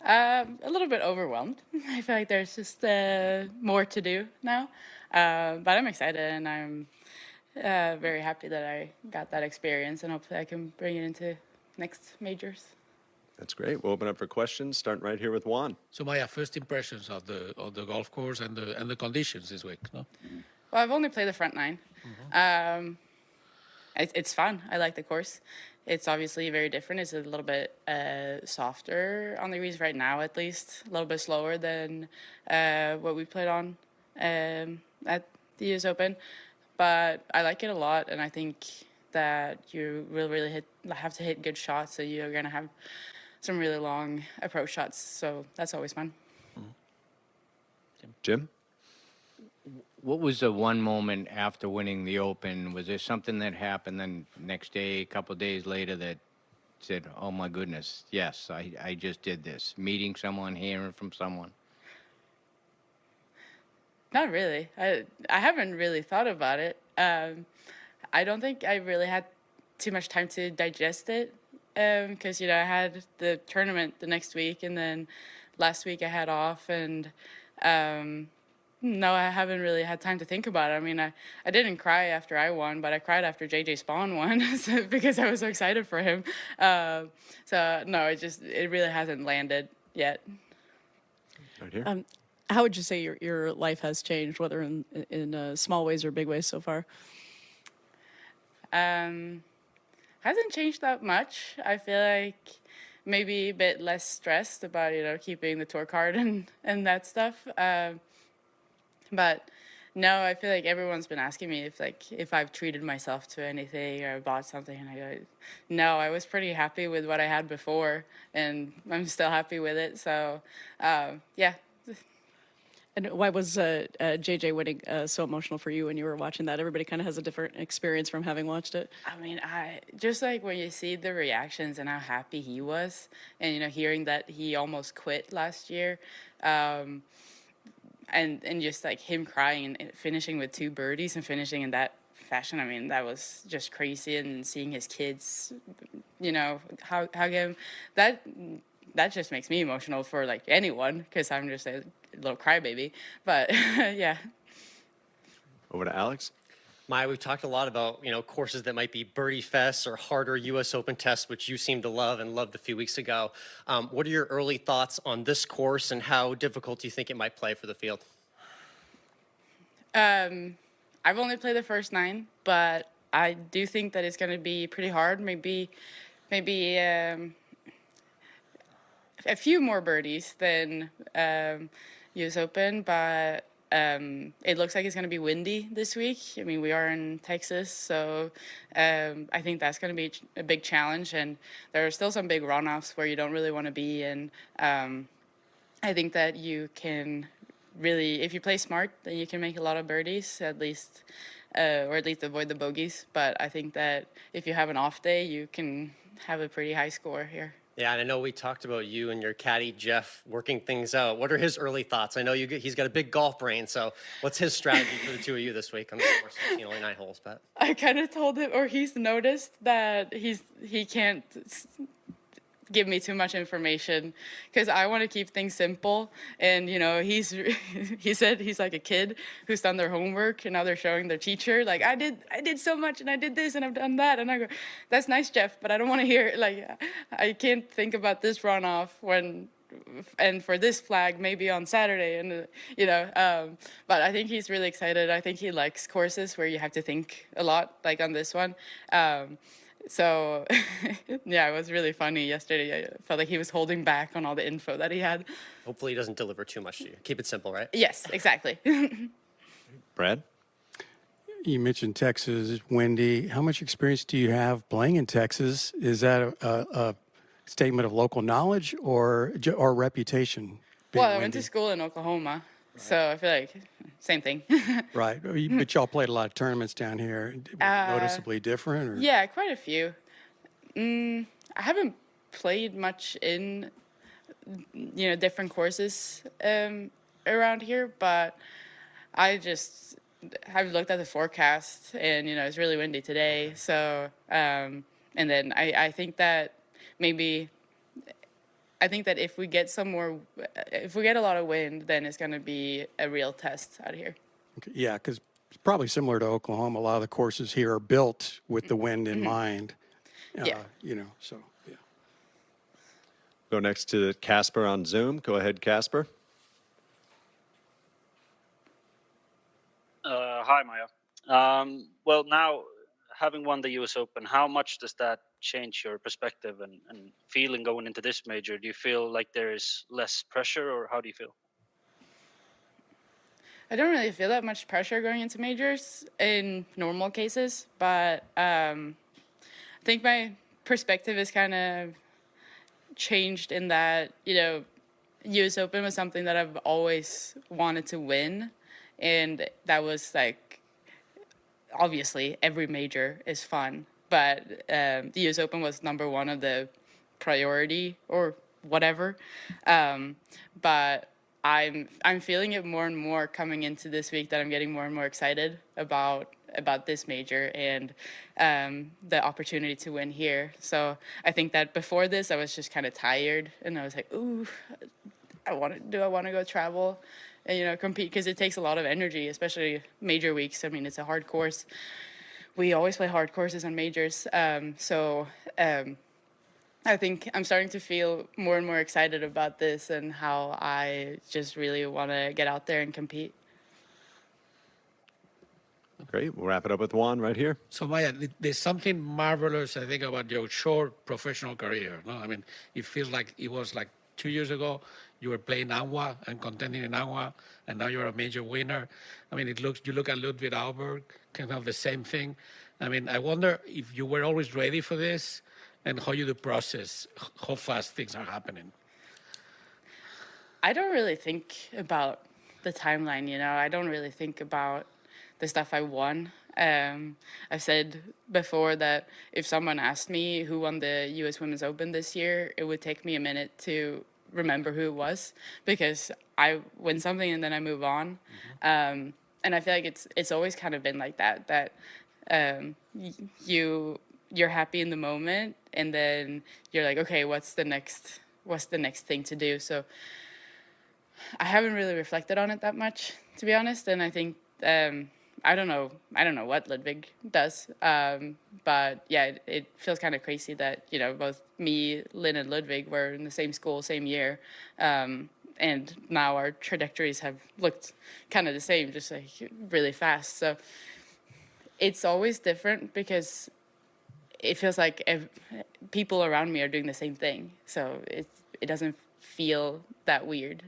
A little bit overwhelmed. I feel like there's just more to do now, but I'm excited and I'm very happy that I got that experience, and hopefully I can bring it into next majors. That's great. We'll open up for questions, starting right here with Juan. So Maja, first impressions of the golf course and the conditions this week, no? Well, I've only played the front nine. It's fun. I like the course. It's obviously very different. It's a little bit softer on the greens right now, at least. A little bit slower than what we played on at the US Open. But I like it a lot, and I think that you really have to hit good shots, so you're going to have some really long approach shots. So that's always fun. Jim? What was the one moment after winning the Open? Was there something that happened then next day, a couple of days later that said, oh my goodness, yes, I just did this? Meeting someone, hearing from someone? Not really. I haven't really thought about it. I don't think I really had too much time to digest it because, I had the tournament the next week, and then last week I had off, and no, I haven't really had time to think about it. I mean, I didn't cry after I won, but I cried after JJ Spawn won because I was so excited for him. So, no, it really hasn't landed yet. Right here. How would you say your life has changed, whether in small ways or big ways so far? Hasn't changed that much. I feel like maybe a bit less stressed about, keeping the tour card and that stuff. But no, I feel like everyone's been asking me if I've treated myself to anything or bought something, and I go, no, I was pretty happy with what I had before, and I'm still happy with it. So, yeah. And why was JJ winning so emotional for you when you were watching that? Everybody kind of has a different experience from having watched it. I mean, I just like when you see the reactions and how happy he was, and hearing that he almost quit last year, and just like him crying and finishing with 2 birdies and finishing in that fashion. I mean, that was just crazy. And seeing his kids, hug him, that just makes me emotional for like anyone, because I'm just a little crybaby. But yeah. Over to Alex. Maja, we've talked a lot about, courses that might be birdie fests or harder U.S. Open tests, which you seem to love and loved a few weeks ago. What are your early thoughts on this course, and how difficult do you think it might play for the field? I've only played the first 9, but I do think that it's going to be pretty hard. Maybe a few more birdies than U.S. Open, but it looks like it's going to be windy this week. I mean, we are in Texas, so I think that's going to be a big challenge. And there are still some big runoffs where you don't really want to be. And I think that you can really, if you play smart, then you can make a lot of birdies, at least, or at least avoid the bogeys. But I think that if you have an off day, you can have a pretty high score here. Yeah, and I know we talked about you and your caddy, Jeff, working things out. What are his early thoughts? I know he's got a big golf brain, so what's his strategy for the two of you this week on the course? Only 9 holes, but I kind of told him, or he's noticed that he can't give me too much information because I want to keep things simple. And he said he's like a kid who's done their homework and now they're showing their teacher like I did so much and I did this and I've done that, and I go, that's nice, Jeff, but I don't want to hear like I can't think about this runoff and for this flag maybe on Saturday, and but I think he's really excited. I think he likes courses where you have to think a lot, like on this one. So, yeah, it was really funny yesterday. I felt like he was holding back on all the info that he had. hopefully he doesn't deliver too much to you. Keep it simple, right? Yes, exactly. Brad? You mentioned Texas, windy. How much experience do you have playing in Texas? Is that a statement of local knowledge or reputation? Well, I went to school in Oklahoma, so I feel like same thing. Right. But y'all played a lot of tournaments down here. Noticeably different? Or? Yeah, quite a few. I haven't played much in, different courses around here, but I've looked at the forecast, and, it's really windy today. So, and then I think that maybe I think that if we get a lot of wind, then it's going to be a real test out here. Okay, yeah, because it's probably similar to Oklahoma. A lot of the courses here are built with the wind in mind. Yeah. So yeah. Go next to Casper on Zoom. Go ahead, Casper. Hi, Maja. Well, now having won the U.S. Open, how much does that change your perspective and feeling going into this major? Do you feel like there is less pressure, or how do you feel? I don't really feel that much pressure going into majors in normal cases, but I think my perspective is kind of changed in that, U.S. Open was something that I've always wanted to win, and that was like, obviously every major is fun, but the U.S. Open was number one of the priority or whatever. But I'm feeling it more and more coming into this week, that I'm getting more and more excited about this major and the opportunity to win here. So I think that before this, I was just kind of tired, and I was like, ooh, I want to go travel and compete, because it takes a lot of energy, especially major weeks. I mean, it's a hard course. We always play hard courses on majors. I think I'm starting to feel more and more excited about this, and how I just really want to get out there and compete. Great. We'll wrap it up with Juan right here. So Maya, there's something marvelous, I think, about your short professional career. No, I mean, it feels like it was like 2 years ago you were playing Agua and contending in Agua, and now you're a major winner. I mean, you look at Ludwig Alberg, kind of the same thing. I mean, I wonder if you were always ready for this, and how you do process how fast things are happening. I don't really think about the timeline, I don't really think about the stuff I won. I've said before that if someone asked me who won the U.S. Women's Open this year, it would take me a minute to remember who it was, because I win something and then I move on. And I feel like it's always kind of been like that you're happy in the moment, and then you're like, okay, what's the next thing to do? So I haven't really reflected on it that much, to be honest. And I think I don't know what Ludwig does, but yeah, it feels kind of crazy that both me, Lynn, and Ludwig were in the same school, same year, and now our trajectories have looked kind of the same, just like really fast. So it's always different, because it feels like people around me are doing the same thing, so it doesn't feel that weird